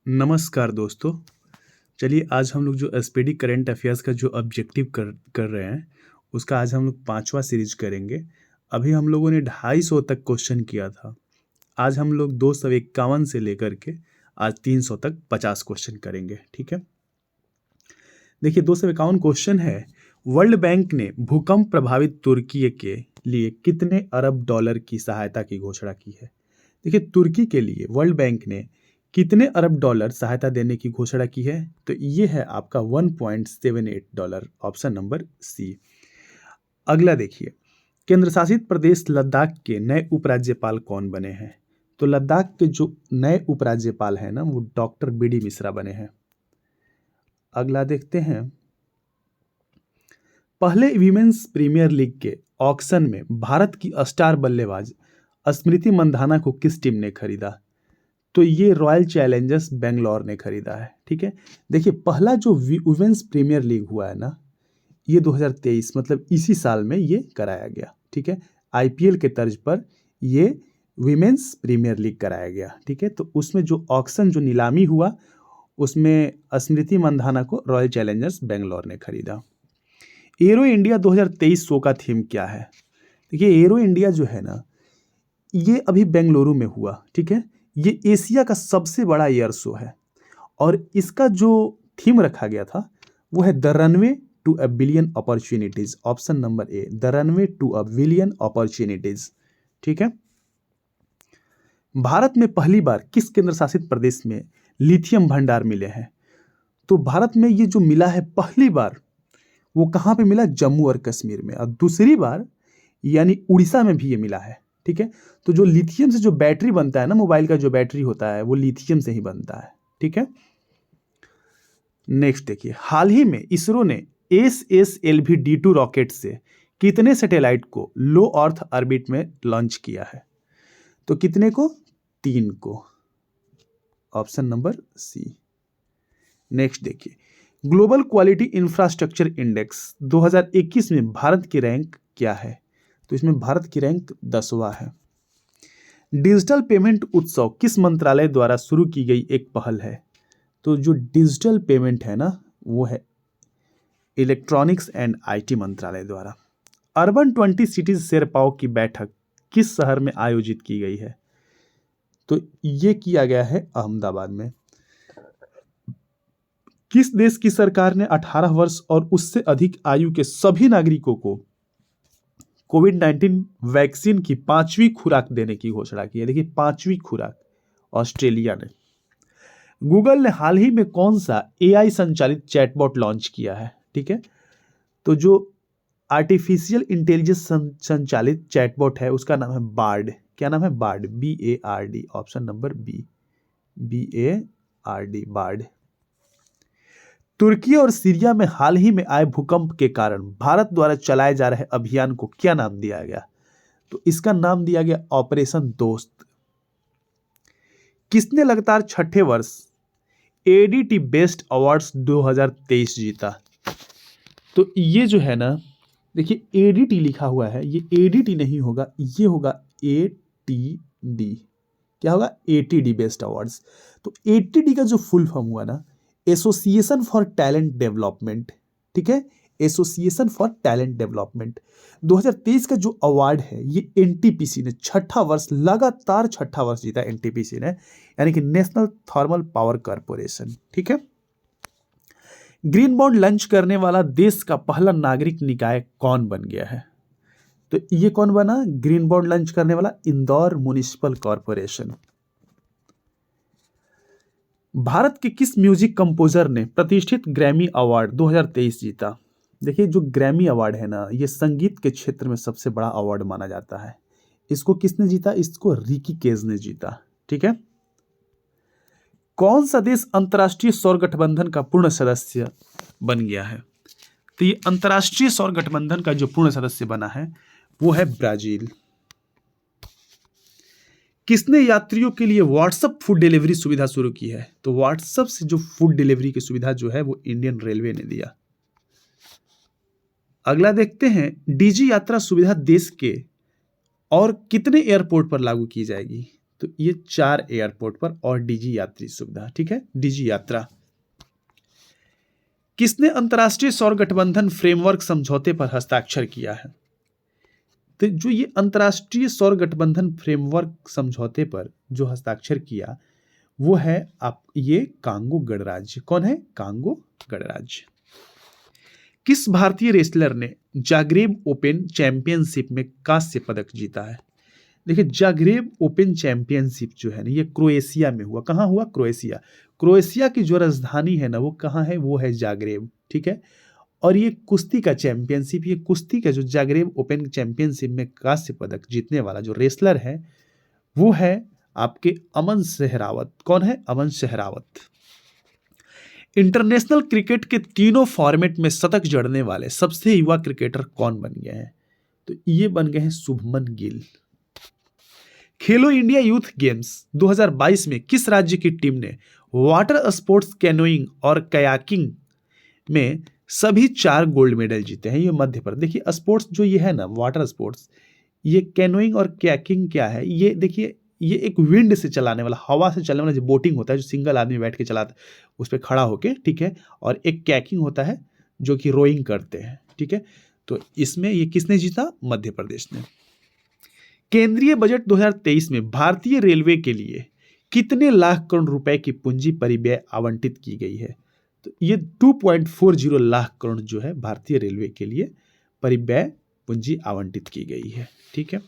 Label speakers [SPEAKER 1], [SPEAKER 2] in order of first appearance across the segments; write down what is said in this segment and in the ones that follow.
[SPEAKER 1] नमस्कार दोस्तों। चलिए आज हम लोग जो एसपीडी करंट अफेयर्स का जो ऑब्जेक्टिव कर रहे हैं उसका आज हम लोग 5वां सीरीज करेंगे। अभी हम लोगों ने 250 तक क्वेश्चन किया था। आज हम लोग 251 से लेकर के आज 300 तक 50 क्वेश्चन करेंगे। ठीक है, देखिए 251 क्वेश्चन है। वर्ल्ड बैंक ने भूकंप प्रभावित तुर्की के लिए कितने अरब डॉलर की सहायता की घोषणा की है? देखिए तुर्की के लिए वर्ल्ड बैंक ने कितने अरब डॉलर सहायता देने की घोषणा की है? तो ये है आपका 1.78 डॉलर, ऑप्शन नंबर सी। अगला देखिए, केंद्र शासित प्रदेश लद्दाख के नए उपराज्यपाल कौन बने हैं? तो लद्दाख के जो नए उपराज्यपाल हैं ना, वो डॉक्टर बीडी मिश्रा बने हैं। अगला देखते हैं, पहले विमेंस प्रीमियर लीग के ऑक्शन में भारत की स्टार बल्लेबाज स्मृति मंधाना को किस टीम ने खरीदा? तो ये रॉयल चैलेंजर्स बेंगलोर ने खरीदा है। ठीक है, देखिए पहला जो वुमेन्स प्रीमियर लीग हुआ है ना, ये 2023 मतलब इसी साल में ये कराया गया। ठीक है, आईपीएल के तर्ज पर ये विमेन्स प्रीमियर लीग कराया गया। ठीक है, तो उसमें जो ऑक्शन जो नीलामी हुआ उसमें स्मृति मंधाना को रॉयल चैलेंजर्स बेंगलोर ने खरीदा। एरो इंडिया 2023 शो का थीम क्या है? देखिए एरो इंडिया जो है ना, ये अभी बेंगलुरु में हुआ। ठीक है, ये एशिया का सबसे बड़ा एयर शो है और इसका जो थीम रखा गया था वो है the runway to a billion opportunities. Option number A, the runway to a billion opportunities. ठीक है, भारत में पहली बार किस केंद्र शासित प्रदेश में लिथियम भंडार मिले हैं? तो भारत में ये जो मिला है पहली बार, वो कहाँ पे मिला? जम्मू और कश्मीर में। और दूसरी बार यानी उड़ीसा में भी ये मिला है। ठीक है, तो जो लिथियम से जो बैटरी बनता है ना, मोबाइल का जो बैटरी होता है वो लिथियम से ही बनता है। ठीक है, नेक्स्ट देखिए, हाल ही में इसरो ने SSLV-D2 रॉकेट से कितने सैटेलाइट को लो अर्थ ऑर्बिट में लॉन्च किया है? तो कितने को? 3 को, ऑप्शन नंबर सी। नेक्स्ट देखिए, ग्लोबल क्वालिटी इंफ्रास्ट्रक्चर इंडेक्स 2021 में भारत की रैंक क्या है? तो इसमें भारत की रैंक 10वां है। डिजिटल पेमेंट उत्सव किस मंत्रालय द्वारा शुरू की गई एक पहल है? तो जो डिजिटल पेमेंट है ना, वो है इलेक्ट्रॉनिक्स एंड आईटी मंत्रालय द्वारा। अर्बन 20 सिटीज शेरपाओ की बैठक किस शहर में आयोजित की गई है? तो ये किया गया है अहमदाबाद में। किस देश की सरकार ने 18 वर्ष और उससे अधिक आयु के सभी नागरिकों को कोविड-19 वैक्सीन की 5वीं खुराक देने की घोषणा की है? देखिए 5वीं खुराक ऑस्ट्रेलिया ने। गूगल ने हाल ही में कौन सा एआई संचालित चैटबॉट लॉन्च किया है? ठीक है, तो जो आर्टिफिशियल इंटेलिजेंस संचालित चैटबॉट है उसका नाम है बार्ड। क्या नाम है? BARD, BARD, option number B, BARD, BARD. तुर्की और सीरिया में हाल ही में आए भूकंप के कारण भारत द्वारा चलाए जा रहे अभियान को क्या नाम दिया गया? तो इसका नाम दिया गया ऑपरेशन दोस्त। किसने लगातार 6ठे वर्ष एडीटी बेस्ट अवार्ड्स 2023 जीता? तो ये जो है ना, देखिए एडीटी लिखा हुआ है, ये एडीटी नहीं होगा, ये होगा ATD। क्या होगा? ATD best awards. तो ATD का जो फुल फॉर्म हुआ ना, एसोसिएशन फॉर टैलेंट डेवलपमेंट। ठीक है, एसोसिएशन फॉर टैलेंट डेवलपमेंट 2023 का जो अवार्ड है ये एनटीपीसी ने 6ठा वर्ष, लगातार 6ठा वर्ष जीता एनटीपीसी ने, यानी कि नेशनल थर्मल पावर कॉर्पोरेशन। ठीक है, ग्रीन बॉन्ड लॉन्च करने वाला देश का पहला नागरिक निकाय कौन बन गया है? तो ये कौन बना ग्रीन बॉन्ड लॉन्च करने वाला? Indore municipal corporation. भारत के किस म्यूजिक कंपोजर ने प्रतिष्ठित ग्रैमी अवार्ड 2023 जीता? देखिए जो ग्रैमी अवार्ड है ना, ये संगीत के क्षेत्र में सबसे बड़ा अवार्ड माना जाता है। इसको किसने जीता? इसको रिकी केज ने जीता। ठीक है, कौन सा देश अंतर्राष्ट्रीय सौर गठबंधन का पूर्ण सदस्य बन गया है? तो ये अंतर्राष्ट्रीय सौर गठबंधन का जो पूर्ण सदस्य बना है वो है ब्राजील। किसने यात्रियों के लिए व्हाट्सएप फूड डिलीवरी सुविधा शुरू की है? तो व्हाट्सएप से जो फूड डिलीवरी की सुविधा जो है वो इंडियन रेलवे ने दिया। अगला देखते हैं, डीजी यात्रा सुविधा देश के और कितने एयरपोर्ट पर लागू की जाएगी? तो ये 4 एयरपोर्ट पर और डीजी यात्री सुविधा, ठीक है, डीजी यात्रा। किसने अंतर्राष्ट्रीय सौर गठबंधन फ्रेमवर्क समझौते पर हस्ताक्षर किया है? तो जो ये अंतर्राष्ट्रीय सौर गठबंधन फ्रेमवर्क समझौते पर जो हस्ताक्षर किया वो है ये कांगो गणराज्य। कौन है? कांगो गणराज्य। किस भारतीय रेसलर ने जाग्रेब ओपन चैंपियनशिप में कांस्य पदक जीता है? देखिए, जाग्रेब ओपन चैंपियनशिप जो है ना, ये क्रोएशिया में हुआ। कहाँ हुआ? क्रोएशिया। क्रोएशिया की जो राजधानी है ना, वो कहाँ है? वो है जाग्रेब, ठीक है। और ये कुश्ती का चैंपियनशिप, ये कुश्ती का जो जाग्रेब ओपन चैंपियनशिप में कांस्य पदक जीतने वाला जो रेसलर है वो है आपके अमन सहरावत। कौन है? अमन सहरावत। इंटरनेशनल क्रिकेट के तीनों फॉर्मेट में शतक जड़ने वाले सबसे युवा क्रिकेटर कौन बन गए हैं? तो ये बन गए हैं शुभमन गिल। खेलो इंडिया यूथ गेम्स 2022 में किस राज्य की टीम ने वाटर स्पोर्ट्स, कैनोइंग और कयाकिंग में सभी 4 गोल्ड मेडल जीते हैं? ये मध्य प्रदेश। देखिए, स्पोर्ट्स जो ये है ना, वाटर स्पोर्ट्स, ये कैनोइंग और कयाकिंग क्या है? ये देखिए, ये एक विंड से चलाने वाला, हवा से चलने वाला जो बोटिंग होता है, जो सिंगल आदमी बैठ के चलाता है उस पर खड़ा होके, ठीक है। और एक कैकिंग होता है जो कि रोइंग करते हैं, ठीक है। तो इसमें ये किसने जीता? मध्य प्रदेश ने। केंद्रीय बजट 2023 में भारतीय रेलवे के लिए कितने लाख करोड़ रुपए की पूंजी परिव्यय आवंटित की गई है? तो ये 2.40 लाख करोड़ जो है भारतीय रेलवे के लिए परिव्यय पूंजी आवंटित की गई है, ठीक है।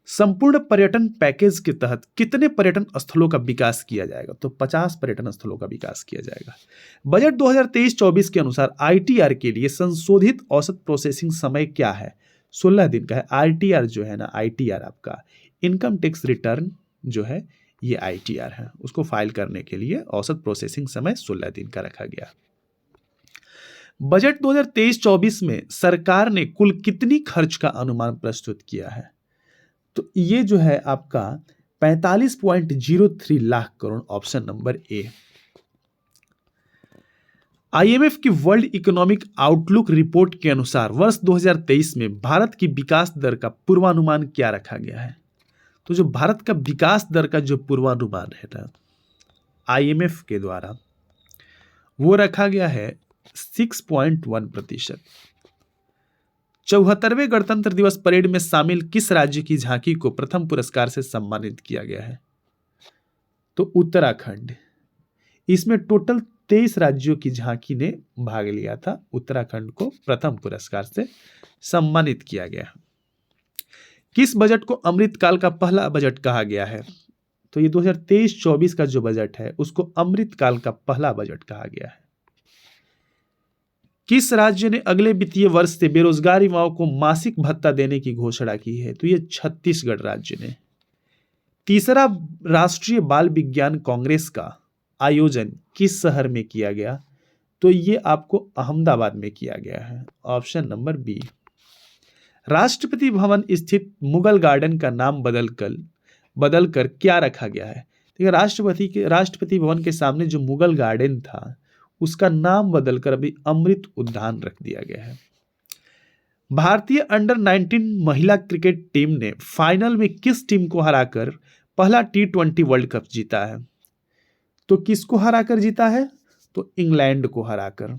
[SPEAKER 1] संपूर्ण पर्यटन पैकेज के तहत कितने पर्यटन स्थलों का विकास किया जाएगा? तो 50 पर्यटन स्थलों का विकास किया जाएगा। बजट 2023-24 के अनुसार आईटीआर के लिए संशोधित औसत प्रोसेसिंग समय क्या है? 16 दिन का है। आईटीआर जो है ना, आईटीआर आपका इनकम टैक्स रिटर्न जो है, ये आईटीआर है, उसको फाइल करने के लिए औसत प्रोसेसिंग समय 16 दिन का रखा गया। बजट 2023-24 में सरकार ने कुल कितनी खर्च का अनुमान प्रस्तुत किया है? तो ये जो है आपका 45.03 लाख करोड़, ऑप्शन नंबर ए। आईएमएफ की वर्ल्ड इकोनॉमिक आउटलुक रिपोर्ट के अनुसार वर्ष 2023 में भारत की विकास दर का पूर्वानुमान क्या रखा गया है? तो जो भारत का विकास दर का जो पूर्वानुमान है ना, आईएमएफ के द्वारा, वो रखा गया है 6.1%। 74वें गणतंत्र दिवस परेड में शामिल किस राज्य की झांकी को प्रथम पुरस्कार से सम्मानित किया गया है? तो उत्तराखंड। इसमें टोटल 23 राज्यों की झांकी ने भाग लिया था। उत्तराखंड को प्रथम पुरस्कार से सम्मानित किया गया। किस बजट को अमृतकाल का पहला बजट कहा गया है? तो ये 2023-24 का जो बजट है उसको अमृतकाल का पहला बजट कहा गया है। किस राज्य ने अगले वित्तीय वर्ष से बेरोजगार युवाओं को मासिक भत्ता देने की घोषणा की है? तो ये छत्तीसगढ़ राज्य ने। तीसरा राष्ट्रीय बाल विज्ञान कांग्रेस का आयोजन किस शहर में किया गया? तो ये आपको अहमदाबाद में किया गया है, option number B. Rashtrapati Bhavan स्थित मुगल गार्डन का नाम बदलकर क्या रखा गया है? देखिए, राष्ट्रपति भवन के सामने जो मुगल गार्डन था उसका नाम बदलकर अभी अमृत उद्यान रख दिया गया है। भारतीय अंडर 19 महिला क्रिकेट टीम ने फाइनल में किस टीम को हराकर पहला T20 वर्ल्ड कप जीता है? तो किसको हराकर जीता है? तो इंग्लैंड को हराकर।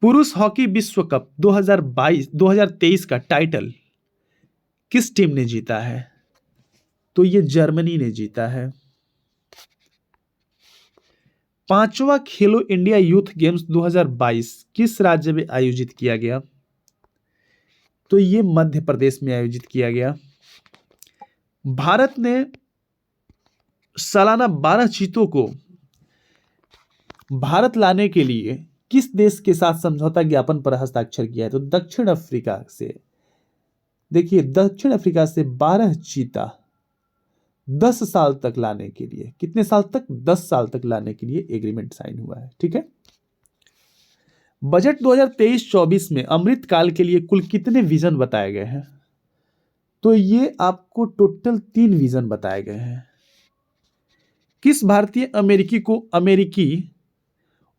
[SPEAKER 1] पुरुष हॉकी विश्व कप 2023 का टाइटल किस टीम ने जीता है? तो ये जर्मनी ने जीता है। 5वां खेलो इंडिया यूथ गेम्स 2022 किस राज्य में आयोजित किया गया? तो ये मध्य प्रदेश में आयोजित किया गया। भारत ने सालाना 12 चीतों को भारत लाने के लिए किस देश के साथ समझौता ज्ञापन पर हस्ताक्षर किया है? तो दक्षिण अफ्रीका से। देखिए, दक्षिण अफ्रीका से 12 चीता 10 साल तक लाने के लिए, कितने साल तक? 10 साल तक लाने के लिए एग्रीमेंट साइन हुआ है, ठीक है। बजट 2023-24 में अमृतकाल के लिए कुल कितने विजन बताए गए हैं? तो ये आपको टोटल 3 विजन बताए गए हैं। किस भारतीय अमेरिकी को अमेरिकी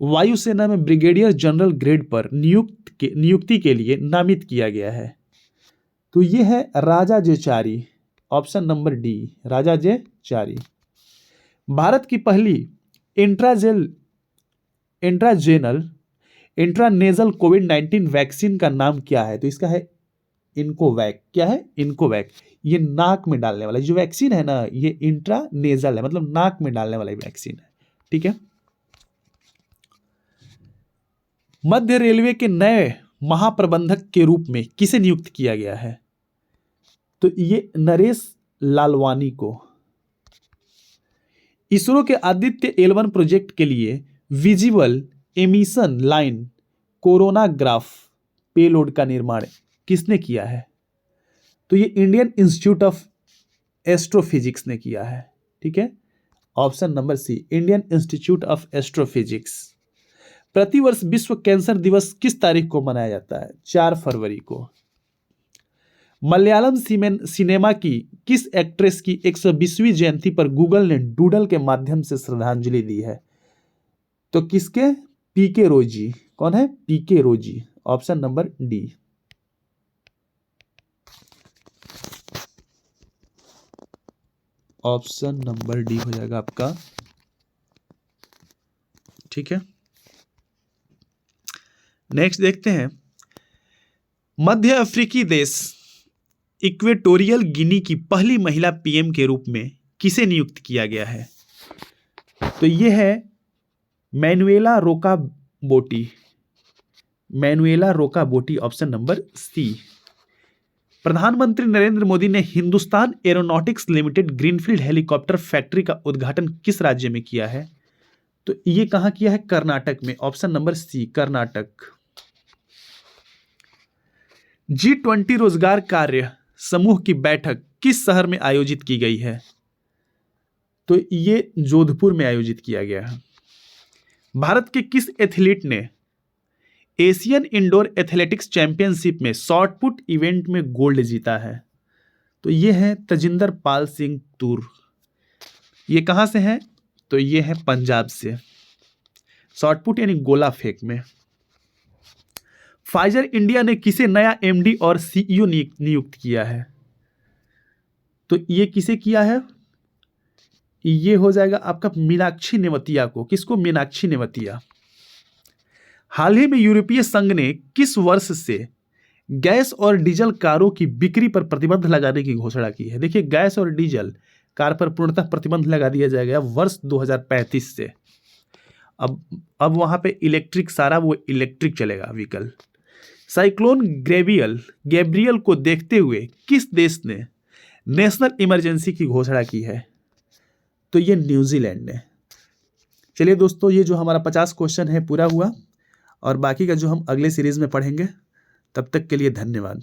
[SPEAKER 1] वायुसेना में ब्रिगेडियर जनरल ग्रेड पर नियुक्ति के लिए नामित किया गया है? तो ये है Raja Jechari. Option number D Rajajechari. Bharat की पहली इंट्रानेजल कोविड-19 वैक्सीन का नाम क्या है? तो इसका है इनकोवैक। क्या है? इनकोवैक। ये नाक में डालने वाला जो वैक्सीन है ना, ये इंट्रानेजल है, मतलब नाक में डालने वाला वैक्सीन है। ठीक है। मध्य रेलवे के नए महाप्रबंधक के रूप में किसे नियुक्त किया गया है? तो ये नरेश लालवानी को। इसरो के आदित्य L1 प्रोजेक्ट के लिए visible emission line coronagraph payload का निर्माण किसने किया है? तो ये इंडियन इंस्टीट्यूट ऑफ एस्ट्रोफिजिक्स ने किया है। ठीक है, option number C Indian Institute of Astrophysics. प्रतिवर्ष विश्व कैंसर दिवस किस तारीख को मनाया जाता है? 4 फरवरी को। मलयालम सिनेमा की किस एक्ट्रेस की 120वीं जयंती पर गूगल ने डूडल के माध्यम से श्रद्धांजलि दी है? तो किसके? पीके रोजी। कौन है? पीके रोजी। Option number D. Option number D हो जाएगा आपका। ठीक है, नेक्स्ट देखते हैं। मध्य अफ्रीकी देश इक्वेटोरियल गिनी की पहली महिला पीएम के रूप में किसे नियुक्त किया गया है? तो यह है Manuela Roka Botey. Manuela Roka Botey, option number C. प्रधानमंत्री नरेंद्र मोदी ने Hindustan aeronautics limited greenfield helicopter factory का उद्घाटन किस राज्य में किया है? तो ये कहां किया है? कर्नाटक में। ऑप्शन नंबर सी कर्नाटक। G20 रोजगार कार्य समूह की बैठक किस शहर में आयोजित की गई है? तो ये जोधपुर में आयोजित किया गया है। भारत के किस एथलीट ने एशियन इंडोर एथलेटिक्स चैंपियनशिप में शॉट पुट इवेंट में गोल्ड जीता है? तो ये है तजिंदर पाल सिंह तूर। ये कहां से है? तो ये है पंजाब से, शॉट पुट यानी गोला फेंक में। फाइजर इंडिया ने किसे नया एमडी और सीईओ नियुक्त किया है? तो ये किसे किया है? ये हो जाएगा आपका मीनाक्षी नेवतिया को। किसको? मीनाक्षी नेवतिया। हाल ही में यूरोपीय संघ ने किस वर्ष से गैस और डीजल कारों की बिक्री पर प्रतिबंध लगाने की घोषणा की है? देखिए, गैस और डीजल कार पर पूर्णतः प्रतिबंध लगा दिया जाएगा वर्ष 2035 से। अब वहां पे इलेक्ट्रिक, सारा वो इलेक्ट्रिक चलेगा व्हीकल। साइक्लोन गैब्रियल को देखते हुए किस देश ने नेशनल इमरजेंसी की घोषणा की है? तो ये न्यूजीलैंड ने। चलिए दोस्तों, ये जो हमारा 50 क्वेश्चन है पूरा हुआ, और बाकी का जो हम अगले सीरीज में पढ़ेंगे। तब तक के लिए धन्यवाद।